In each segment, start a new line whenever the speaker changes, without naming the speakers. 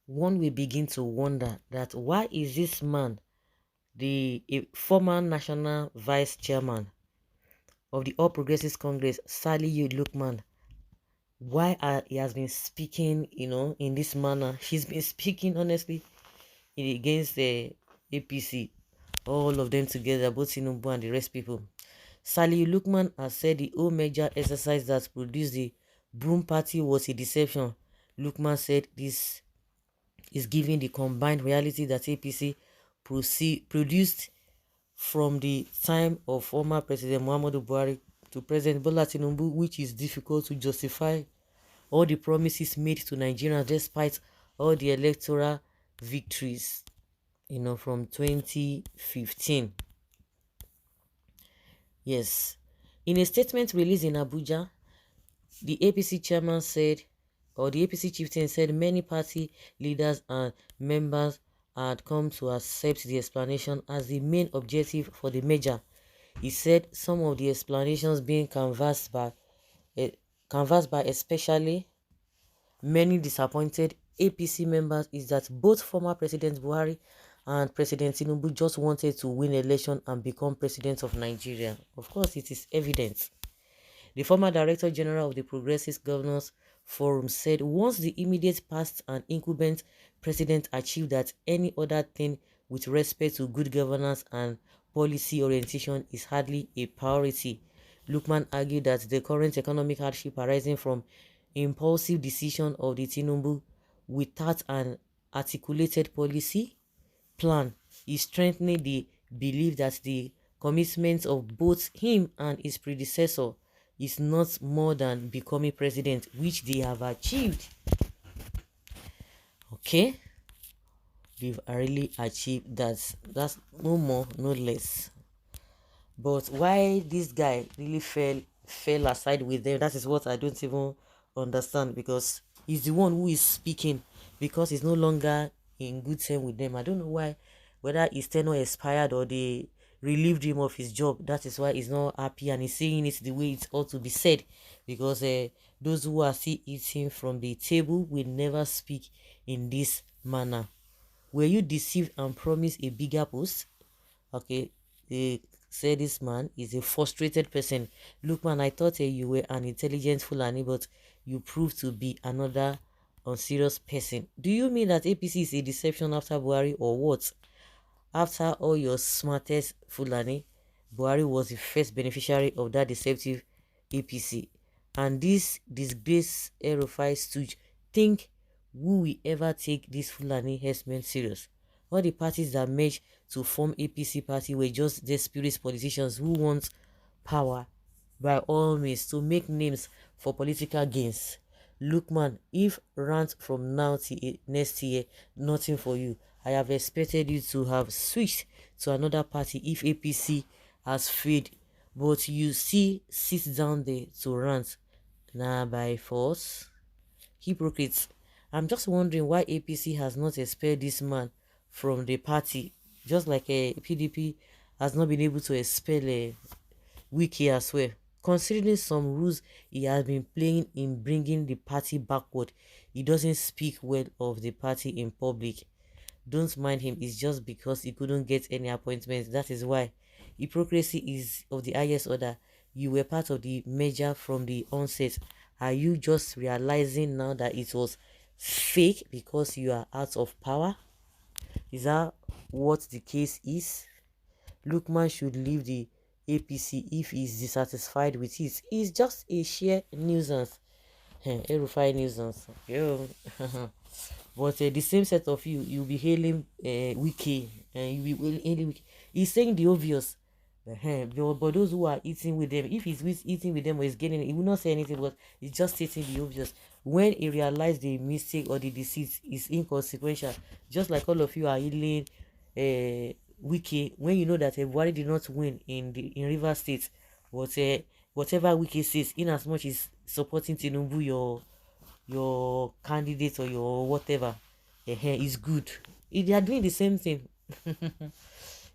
one will begin to wonder that why is this man, the a former national vice chairman of the All Progressives Congress, Saliu Lukman, why he has been speaking, in this manner. He's been speaking honestly against the APC, all of them together, both Tinubu and the rest people. Saliu Lukman has said the whole major exercise that produced the Broom Party was a deception. Lukman said this is giving the combined reality that APC produced from the time of former President Muhammadu Buhari to President Bola Tinubu, which is difficult to justify all the promises made to Nigerians despite all the electoral victories, from 2015. Yes. In a statement released in Abuja, the APC chairman said, or the APC chieftain said, many party leaders and members had come to accept the explanation as the main objective for the merger. He said some of the explanations being eh, canvassed by especially many disappointed APC members is that both former President Buhari and President Tinubu just wanted to win election and become president of Nigeria. Of course, it is evident. The former Director General of the Progressive Governors Forum said once the immediate past and incumbent president achieved that, any other thing with respect to good governance and policy orientation is hardly a priority. Lukman argued that the current economic hardship arising from impulsive decision of the Tinubu without an articulated policy plan is strengthening the belief that the commitment of both him and his predecessor is not more than becoming president, which they have achieved. Okay, they've really achieved that. That's no more, no less. But why this guy really fell aside with them, that is what I don't even understand, because he's the one who is speaking because he's no longer in good term with them. I don't know why, whether his tenure expired or they relieved him of his job. That is why he's not happy and he's saying it the way it ought to be said, because those who are still eating from the table will never speak in this manner. Were you deceived and promised a bigger post? Okay, they say this man is a frustrated person. Look, man, I thought you were an intelligent Fulani, but you proved to be another unserious person. Do you mean that APC is a deception after Buhari, or what? After all your smartest Fulani, Buhari was the first beneficiary of that deceptive APC. And this disgrace Erufai stooge think who will ever take this Fulani herdsmen serious? All the parties that merged to form APC party were just desperate politicians who want power by all means to make names for political gains. Look, man, if rant from now till next year, nothing for you. I have expected you to have switched to another party if APC has failed, but you see sit down there to rant. Nah, by force. Hypocrites. I'm just wondering why APC has not expelled this man from the party, just like a PDP has not been able to expel a Wiki as well. Considering some rules he has been playing in bringing the party backward, he doesn't speak well of the party in public. Don't mind him, it's just because he couldn't get any appointments. That is why. Hypocrisy is of the highest order. You were part of the merger from the onset. Are you just realizing now that it was fake because you are out of power? Is that what the case is? Lukman should leave the APC if he's dissatisfied with it. It's just a sheer nuisance. Erufai nuisance. Yo. But the same set of you'll be hailing Wiki, and you'll be hailing Wiki. He's saying the obvious. But those who are eating with them, if eating with them or is getting, he will not say anything, but he's just stating the obvious. When he realized the mistake or the deceit is inconsequential, just like all of you are hailing Wiki, when you know that Buhari did not win in River State, but whatever Wiki says, in as much as supporting Tinubu, your candidate or your whatever, is good. They are doing the same thing.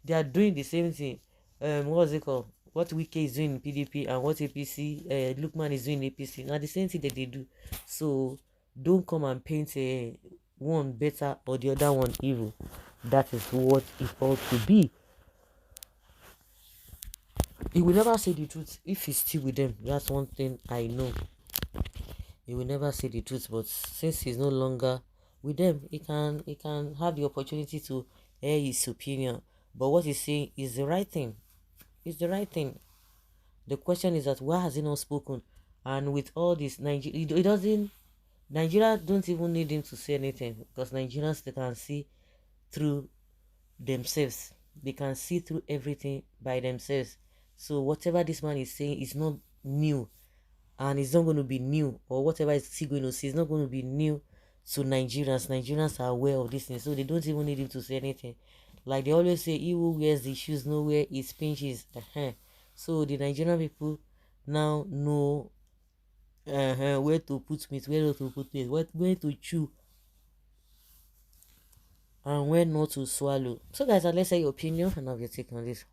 They are doing the same thing. What's it called? What Wike is doing in PDP and what APC, Lukman is doing in APC. Now the same thing that they do. So don't come and paint one better or the other one evil. That is what it ought to be. He will never say the truth if he's still with them. That's one thing I know. He will never say the truth, but since he's no longer with them, he can have the opportunity to air his opinion. But what he's saying is the right thing. It's the right thing. The question is that why has he not spoken? And with all this, Nigeria, it doesn't. Nigeria don't even need him to say anything because Nigerians, they can see through themselves. They can see through everything by themselves. So whatever this man is saying is not new, and it's not going to be new, or whatever is he going to say is not going to be new to Nigerians. Nigerians are aware of this thing, so they don't even need him to say anything. Like they always say, he who wears the shoes know where his pinch is. So the Nigerian people now know where to put meat, where not to put meat, where to chew, and where not to swallow. So guys, let's say your opinion and have your take on this.